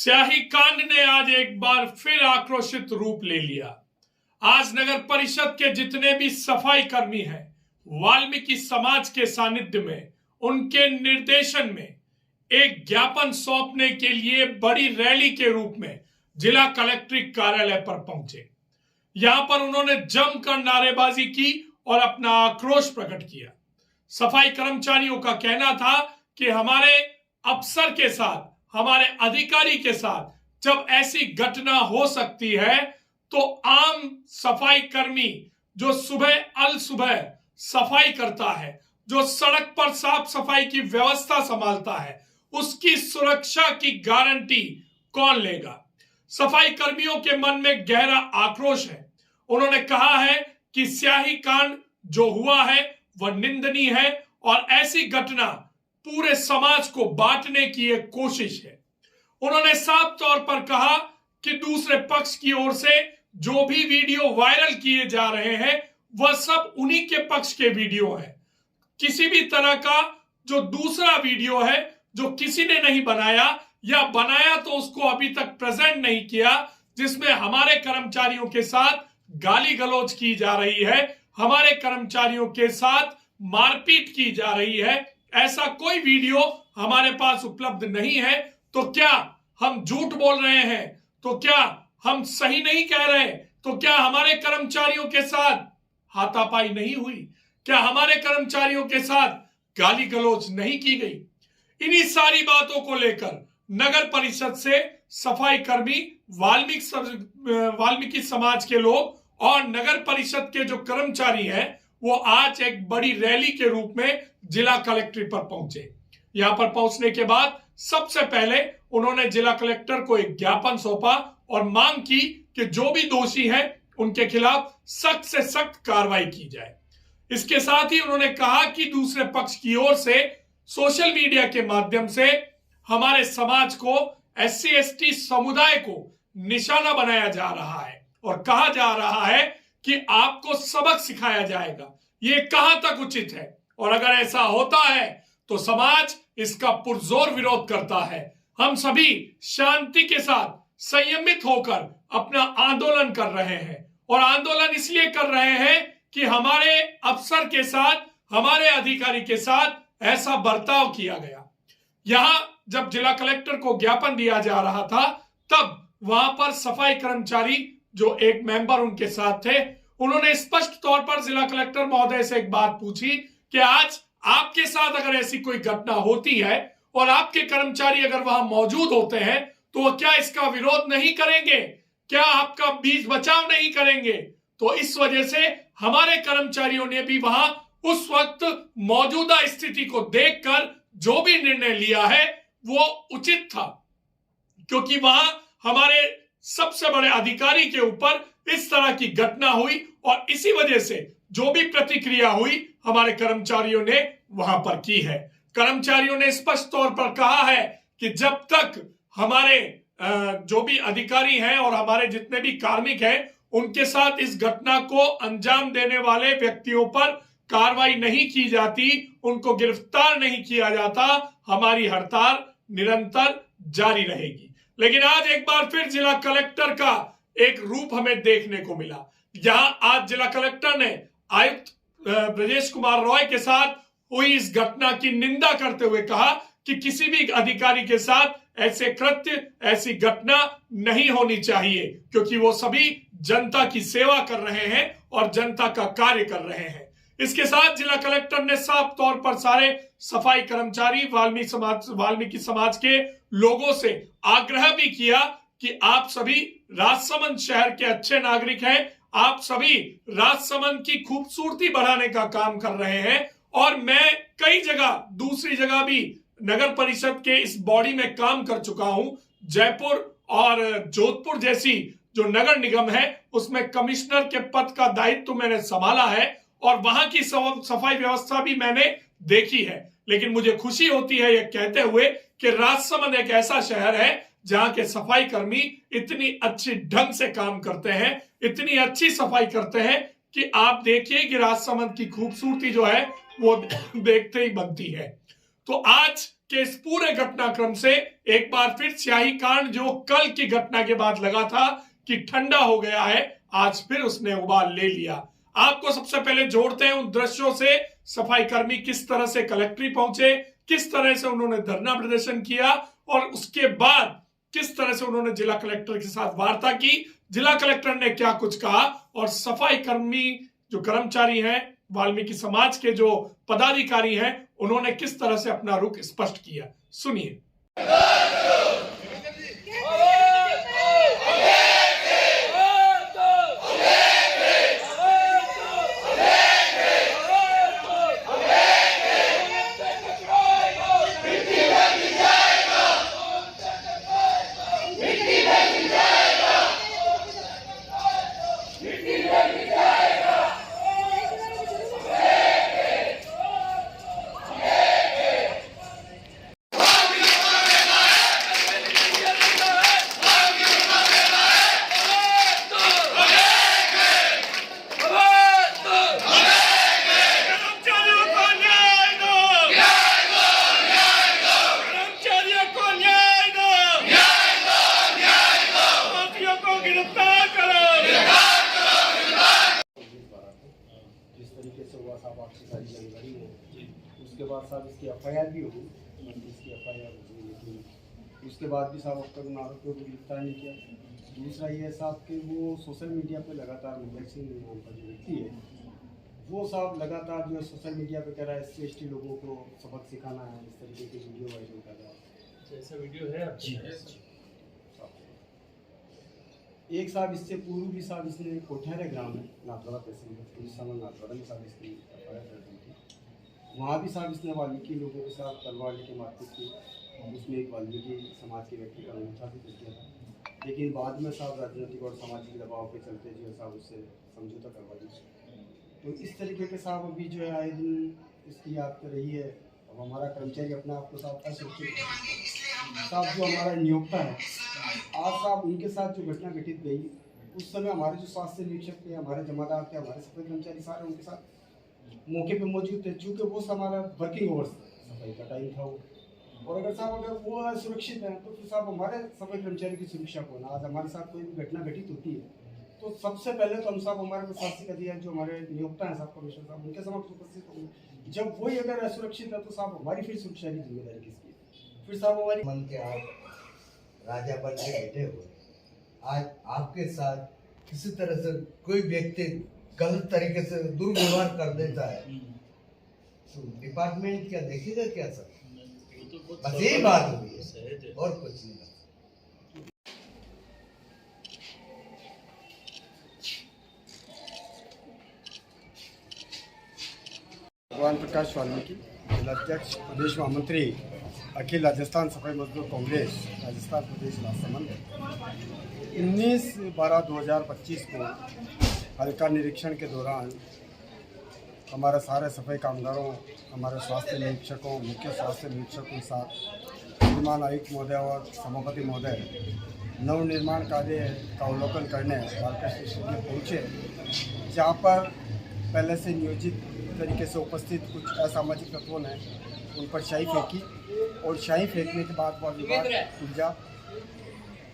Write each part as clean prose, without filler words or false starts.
स्याही कांड ने आज एक बार फिर आक्रोशित रूप ले लिया। आज नगर परिषद के जितने भी सफाई कर्मी हैं, वाल्मीकि समाज के सानिध्य में, उनके निर्देशन में एक ज्ञापन सौंपने के लिए बड़ी रैली के रूप में जिला कलेक्ट्रेट कार्यालय पर पहुंचे। यहां पर उन्होंने जमकर नारेबाजी की और अपना आक्रोश प्रकट किया। सफाई कर्मचारियों का कहना था कि हमारे अफसर के साथ, हमारे अधिकारी के साथ जब ऐसी घटना हो सकती है तो आम सफाई कर्मी जो सुबह सफाई करता है, जो सड़क पर साफ सफाई की व्यवस्था संभालता है, उसकी सुरक्षा की गारंटी कौन लेगा। सफाई कर्मियों के मन में गहरा आक्रोश है। उन्होंने कहा है कि स्याही कांड जो हुआ है वह निंदनीय है और ऐसी घटना पूरे समाज को बांटने की एक कोशिश है। उन्होंने साफ तौर पर कहा कि दूसरे पक्ष की ओर से जो भी वीडियो वायरल किए जा रहे हैं वह सब उन्हीं के पक्ष के वीडियो हैं। किसी भी तरह का जो दूसरा वीडियो है जो किसी ने नहीं बनाया या बनाया तो उसको अभी तक प्रेजेंट नहीं किया, जिसमें हमारे कर्मचारियों के साथ गाली गलौज की जा रही है, हमारे कर्मचारियों के साथ मारपीट की जा रही है, ऐसा कोई वीडियो हमारे पास उपलब्ध नहीं है। तो क्या हम झूठ बोल रहे हैं? तो क्या हम सही नहीं कह रहे? तो क्या हमारे कर्मचारियों के साथ हाथापाई नहीं हुई? क्या हमारे कर्मचारियों के साथ गाली गलौज नहीं की गई? इन्हीं सारी बातों को लेकर नगर परिषद से सफाई कर्मी, वाल्मीकि समाज के लोग और नगर परिषद के जो कर्मचारी हैं वो आज एक बड़ी रैली के रूप में जिला कलेक्ट्रेट पर पहुंचे। यहां पर पहुंचने के बाद सबसे पहले उन्होंने जिला कलेक्टर को एक ज्ञापन सौंपा और मांग की कि जो भी दोषी हैं उनके खिलाफ सख्त से सख्त कार्रवाई की जाए। इसके साथ ही उन्होंने कहा कि दूसरे पक्ष की ओर से सोशल मीडिया के माध्यम से हमारे समाज को, SC/ST समुदाय को निशाना बनाया जा रहा है और कहा जा रहा है कि आपको सबक सिखाया जाएगा। ये कहां तक उचित है? और अगर ऐसा होता है तो समाज इसका पुरजोर विरोध करता है। हम सभी शांति के साथ संयमित होकर अपना आंदोलन कर रहे हैं और आंदोलन इसलिए कर रहे हैं कि हमारे अफसर के साथ, हमारे अधिकारी के साथ ऐसा बर्ताव किया गया। यहां जब जिला कलेक्टर को ज्ञापन दिया जा रहा था तब वहां पर सफाई कर्मचारी जो एक मेंबर उनके साथ थे, उन्होंने स्पष्ट तौर पर जिला कलेक्टर महोदय से एक बात पूछी कि आज आपके साथ अगर ऐसी कोई घटना होती है और आपके कर्मचारी अगर वहां मौजूद होते हैं तो वो क्या इसका विरोध नहीं करेंगे? क्या आपका बीच बचाव नहीं करेंगे? तो इस वजह से हमारे कर्मचारियों ने भी वहां उस वक्त मौजूदा स्थिति को देखकर जो भी निर्णय लिया है वो उचित था, क्योंकि वहां हमारे सबसे बड़े अधिकारी के ऊपर इस तरह की घटना हुई और इसी वजह से जो भी प्रतिक्रिया हुई हमारे कर्मचारियों ने वहां पर की है। कर्मचारियों ने स्पष्ट तौर पर कहा है कि जब तक हमारे जो भी अधिकारी हैं और हमारे जितने भी कार्मिक हैं उनके साथ इस घटना को अंजाम देने वाले व्यक्तियों पर कार्रवाई नहीं की जाती, उनको गिरफ्तार नहीं किया जाता, हमारी हड़ताल निरंतर जारी रहेगी। लेकिन आज एक बार फिर जिला कलेक्टर का एक रूप हमें देखने को मिला। यहां आज जिला कलेक्टर ने आयुक्त ब्रजेश कुमार रॉय के साथ हुई इस घटना की निंदा करते हुए कहा कि किसी भी अधिकारी के साथ ऐसे कृत्य, ऐसी घटना नहीं होनी चाहिए, क्योंकि वो सभी जनता की सेवा कर रहे हैं और जनता का कार्य कर रहे हैं। इसके साथ जिला कलेक्टर ने साफ तौर पर सारे सफाई कर्मचारी, वाल्मीकि समाज के लोगों से आग्रह भी किया कि आप सभी राजसमंद शहर के अच्छे नागरिक हैं, आप सभी राजसमंद की खूबसूरती बढ़ाने का काम कर रहे हैं और मैं कई जगह, दूसरी जगह भी नगर परिषद के इस बॉडी में काम कर चुका हूं। जयपुर और जोधपुर जैसी जो नगर निगम है उसमें कमिश्नर के पद का दायित्व मैंने संभाला है और वहां की सफाई व्यवस्था भी मैंने देखी है। लेकिन मुझे खुशी होती है यह कहते हुए कि राजसमंद एक ऐसा शहर है जहां के सफाई कर्मी इतनी अच्छी ढंग से काम करते हैं, इतनी अच्छी सफाई करते हैं कि आप देखिए कि राजसमंद की खूबसूरती जो है वो देखते ही बनती है। तो आज के इस पूरे घटनाक्रम से एक बार फिर स्याही कांड जो कल की घटना के बाद लगा था कि ठंडा हो गया है, आज फिर उसने उबाल ले लिया। आपको सबसे पहले जोड़ते हैं उन दृश्यों से, सफाई कर्मी किस तरह से कलेक्ट्री पहुंचे, किस तरह से उन्होंने धरना प्रदर्शन किया और उसके बाद किस तरह से उन्होंने जिला कलेक्टर के साथ वार्ता की, जिला कलेक्टर ने क्या कुछ कहा और सफाई कर्मी जो कर्मचारी हैं, वाल्मीकि समाज के जो पदाधिकारी हैं, उन्होंने किस तरह से अपना रुख स्पष्ट किया। सुनिए। उसके बाद साहब इसकी एफआईआर भी हुई, इसकी एफआईआर हुई, लेकिन उसके बाद भी साहब अब तक उन आरोपियों को गिरफ्तार नहीं किया। दूसरा ये साहब कि वो सोशल मीडिया पे लगातार मुंबई सिंह नाम का जो व्यक्ति है, वो साहब लगातार जो सोशल मीडिया पे कह रहा है SC/ST लोगों को सबक सिखाना है, इस तरीके की वीडियो वायरल कर रहा है। ऐसा वीडियो है जी एक साहब इससे पूर्व भी साहब इसने कोठेरे ग्राम में नाथद्वारा तहसील में पुलिस साहब नाथद्वारा में साहब इसकी एफआईआर कर दी थी। वहाँ भी साहब इसने वाल्मीकि लोगों के साथ तलवार लेके मारपीट की, उसमें एक वाल्मीकि समाज के व्यक्ति का अंगूठा भी कर दिया था, लेकिन बाद में साहब राजनीतिक और सामाजिक दबाव के चलते जो है साहब उससे समझौता करवा दी। तो इस तरीके के साहब अभी जो है आए दिन इसकी याद कर रही है। अब हमारा कर्मचारी अपने आप को साहब साहब जो हमारा नियोक्ता है, आज साहब उनके साथ जो घटना घटित गई, उस समय हमारे जो स्वास्थ्य निरीक्षक थे, हमारे जमादार थे, हमारे सफाई कर्मचारी सारे उनके साथ मौके पे मौजूद थे। चूँकि वो हमारा वर्किंग आवर्स सफाई का टाइम था वो, और अगर साहब अगर वो सुरक्षित हैं तो फिर साहब हमारे सफाई कर्मचारी की सुरक्षा को ना, आज हमारे साथ कोई भी घटना घटित होती है तो सबसे पहले तो हम साहब हमारे प्रशासनिक अधिकारी जो हमारे नियोक्ता हैं साहब कमिश्नर साहब, उनके समक्ष उपस्थित होंगे। जब वही अगर असुरक्षित है तो साहब हमारी फिर सुरक्षा की जिम्मेदारी किसकी? फिर साहब हमारी मन के आप राजा बन के बैठे हुए, आज आपके साथ किसी तरह से कोई व्यक्ति गलत तरीके से दुर्व्यवहार कर देता है तो डिपार्टमेंट क्या देखेगा क्या सर? बस यही बात हुई है और कुछ नहीं। भगवान प्रकाश वाल्मीकि, जिलाध्यक्ष, प्रदेश महामंत्री, अखिल राजस्थान सफाई मजदूर कांग्रेस राजस्थान प्रदेश राजसमंद। 19/12/2025 को हल्का निरीक्षण के दौरान हमारे सारे सफाई कामगारों, हमारे स्वास्थ्य निरीक्षकों, मुख्य स्वास्थ्य निरीक्षकों के साथ श्रीमान आयुक्त महोदय और सभापति महोदय नवनिर्माण कार्य का अवलोकन करने बालकृष्ण स्टेडियम में पहुँचे, जहाँ पर पहले से नियोजित तरीके से उपस्थित कुछ असामाजिक तत्वों ने उन पर शाही फेंकी और शाही फेंकने के बाद वह विवाद उलझा।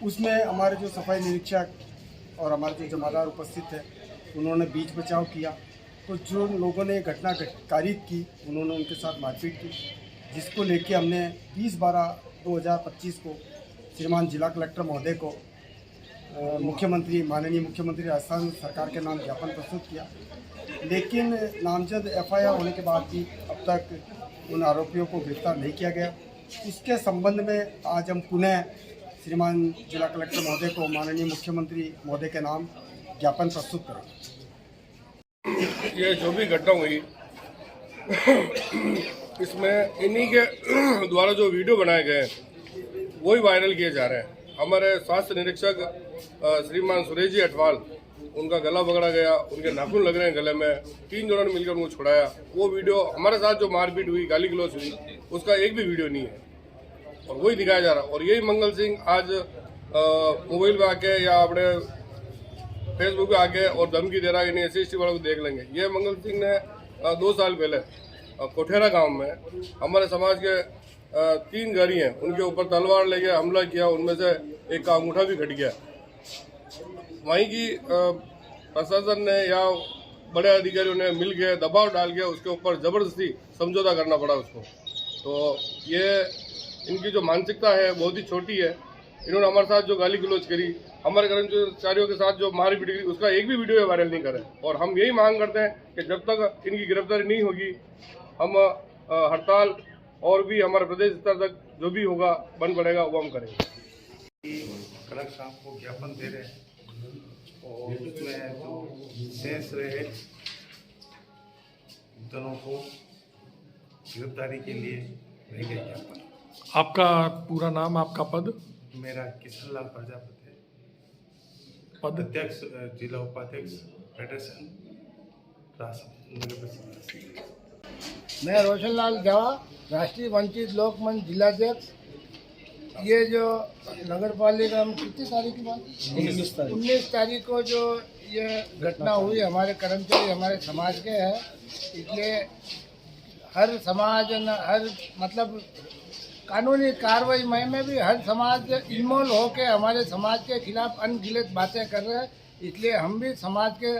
उसमें हमारे जो सफाई निरीक्षक और हमारे जो जमादार उपस्थित थे, उन्होंने बीच बचाव किया। तो जो लोगों ने घटना कारित की, उन्होंने उनके साथ मारपीट की, जिसको लेके हमने 20/12/2025 को श्रीमान जिला कलेक्टर महोदय को मुख्यमंत्री, माननीय मुख्यमंत्री राजस्थान सरकार के नाम ज्ञापन प्रस्तुत किया। लेकिन नामजद एफआईआर होने के बाद भी अब तक उन आरोपियों को गिरफ्तार नहीं किया गया। इसके संबंध में आज हम पुनः श्रीमान जिला कलेक्टर महोदय को माननीय मुख्यमंत्री महोदय के नाम ज्ञापन प्रस्तुत करेंगे। ये जो भी घटना हुई इसमें इन्हीं के द्वारा जो वीडियो बनाए गए वही वायरल किए जा रहे हैं। हमारे स्वास्थ्य निरीक्षक श्रीमान सुरेश जी अटवाल, उनका गला पकड़ा गया, उनके नाखून लग रहे हैं गले में, 3 जनों ने मिलकर उनको छुड़ाया। वो वीडियो हमारे साथ जो मारपीट हुई, गाली गलौज हुई, उसका एक भी वीडियो नहीं है और वही दिखाया जा रहा। और यही मंगल सिंह आज मोबाइल पे आके या अपने फेसबुक पे आके और धमकी दे रहा है कि नहीं SC/ST वालों को देख लेंगे। ये मंगल सिंह ने 2 साल पहले कोठेरा गांव में हमारे समाज के 3 गाड़ी हैं, उनके ऊपर तलवार लेके हमला किया, उनमें से एक का अंगूठा भी कट गया। वहीं की प्रशासन ने या बड़े अधिकारियों ने मिल के दबाव डाल के उसके ऊपर ज़बरदस्ती समझौता करना पड़ा उसको। तो ये इनकी जो मानसिकता है बहुत ही छोटी है। इन्होंने हमारे साथ जो गाली गलौज करी, हमारे कर्मचारियों के साथ जो मारपीट करी, उसका एक भी वीडियो वायरल नहीं करे। और हम यही मांग करते हैं कि जब तक इनकी गिरफ्तारी नहीं होगी हम हड़ताल और भी हमारे प्रदेश स्तर तक जो भी होगा बंद पड़ेगा वो हम करेंगे। कलेक्टर साहब को ज्ञापन दे रहे हैं और उसमें जो शेष रहे दोनों को गिरफ्तारी के लिए भेजे ज्ञापन। आपका पूरा नाम, आपका पद? मेरा किशन लाल प्रजापति, पद? अध्यक्ष जिला उपाध्यक्ष फेडरेशन नगर परिषद। मैं रोशन लाल जावा, राष्ट्रीय वंचित लोकमंच जिलाध्यक्ष। ये जो नगर पालिका में कितनी तारीख की बात, 19 तारीख को जो ये घटना हुई, हमारे कर्मचारी हमारे समाज के हैं, इसलिए हर समाज हर मतलब कानूनी कार्रवाई में भी हर समाज इन्वॉल्व होकर हमारे समाज के खिलाफ अनगिनत बातें कर रहे हैं। इसलिए हम भी समाज के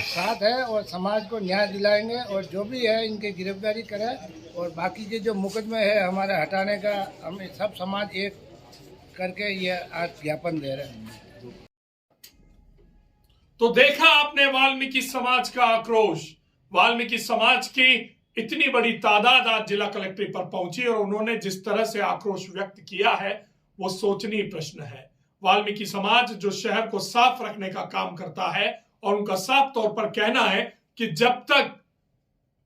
साथ हैं और समाज को न्याय दिलाएंगे और जो भी है इनकी गिरफ्तारी करें और बाकी के जो मुकदमे है हमारे हटाने का हम सब समाज एक करके ये आज ज्ञापन दे रहे हैं। तो देखा आपने वाल्मीकि समाज का आक्रोश। वाल्मीकि समाज की इतनी बड़ी तादाद आज जिला कलेक्ट्रेट पर पहुंची और उन्होंने जिस तरह से आक्रोश व्यक्त किया है वो सोचनीय प्रश्न है। वाल्मीकि समाज जो शहर को साफ रखने का काम करता है और उनका साफ तौर पर कहना है कि जब तक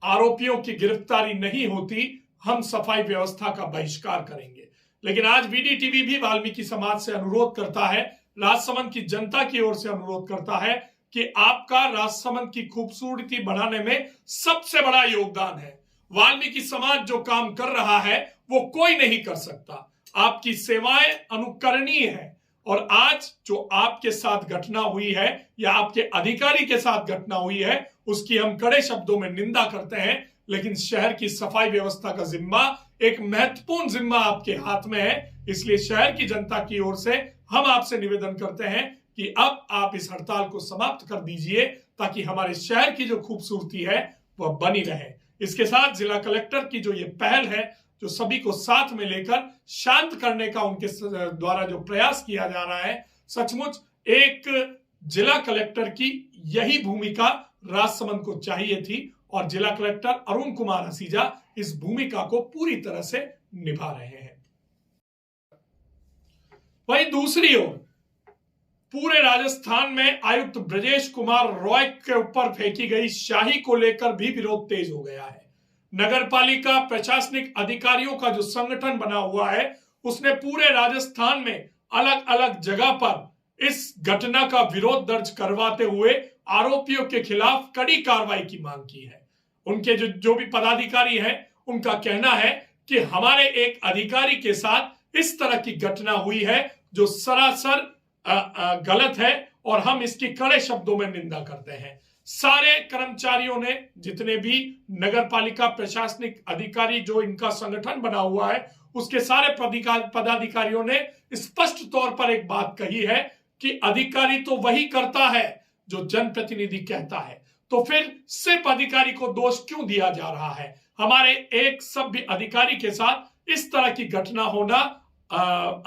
आरोपियों की गिरफ्तारी नहीं होती हम सफाई व्यवस्था का बहिष्कार करेंगे। लेकिन आज VDTV भी वाल्मीकि समाज से अनुरोध करता है, राजसमंद की जनता की ओर से अनुरोध करता है कि आपका राजसमंद की खूबसूरती बढ़ाने में सबसे बड़ा योगदान है। वाल्मीकि समाज जो काम कर रहा है वो कोई नहीं कर सकता। आपकी सेवाएं अनुकरणीय है और आज जो आपके साथ घटना हुई है या आपके अधिकारी के साथ घटना हुई है उसकी हम कड़े शब्दों में निंदा करते हैं। लेकिन शहर की सफाई व्यवस्था का जिम्मा, एक महत्वपूर्ण जिम्मा आपके हाथ में है। इसलिए शहर की जनता की ओर से हम आपसे निवेदन करते हैं कि अब आप इस हड़ताल को समाप्त कर दीजिए ताकि हमारे शहर की जो खूबसूरती है वह बनी रहे। इसके साथ जिला कलेक्टर की जो ये पहल है, जो सभी को साथ में लेकर शांत करने का उनके द्वारा जो प्रयास किया जा रहा है, सचमुच एक जिला कलेक्टर की यही भूमिका राजसमंद को चाहिए थी और जिला कलेक्टर अरुण कुमार हसीजा इस भूमिका को पूरी तरह से निभा रहे हैं। वहीं दूसरी ओर पूरे राजस्थान में आयुक्त ब्रजेश कुमार रॉय के ऊपर फेंकी गई शाही को लेकर भी विरोध तेज हो गया है। नगर पालिका प्रशासनिक अधिकारियों का जो संगठन बना हुआ है उसने पूरे राजस्थान में अलग अलग जगह पर इस घटना का विरोध दर्ज करवाते हुए आरोपियों के खिलाफ कड़ी कार्रवाई की मांग की है। उनके जो भी पदाधिकारी हैं उनका कहना है कि हमारे एक अधिकारी के साथ इस तरह की घटना हुई है जो सरासर गलत है और हम इसकी कड़े शब्दों में निंदा करते हैं। सारे कर्मचारियों ने, जितने भी नगर पालिका प्रशासनिक अधिकारी जो इनका संगठन बना हुआ है, उसके सारे पदाधिकारियों ने स्पष्ट तौर पर एक बात कही है कि अधिकारी तो वही करता है जो जनप्रतिनिधि कहता है, तो फिर सिर्फ अधिकारी को दोष क्यों दिया जा रहा है। हमारे एक सभ्य अधिकारी के साथ इस तरह की घटना होना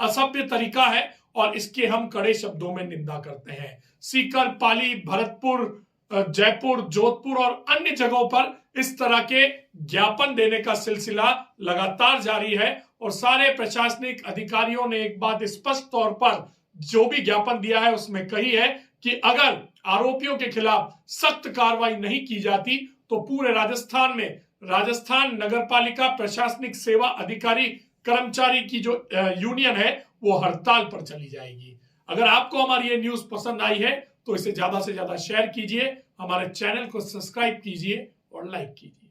असभ्य तरीका है और इसके हम कड़े शब्दों में निंदा करते हैं। सीकर, पाली, भरतपुर, जयपुर, जोधपुर और अन्य जगहों पर इस तरह के ज्ञापन देने का सिलसिला लगातार जारी है और सारे प्रशासनिक अधिकारियों ने एक बात स्पष्ट तौर पर जो भी ज्ञापन दिया है उसमें कही है कि अगर आरोपियों के खिलाफ सख्त कार्रवाई नहीं की जाती तो पूरे राजस्थान में राजस्थान नगरपालिका प्रशासनिक सेवा अधिकारी कर्मचारी की जो यूनियन है वो हड़ताल पर चली जाएगी। अगर आपको हमारी ये न्यूज पसंद आई है तो इसे ज्यादा से ज्यादा शेयर कीजिए, हमारे चैनल को सब्सक्राइब कीजिए और लाइक कीजिए।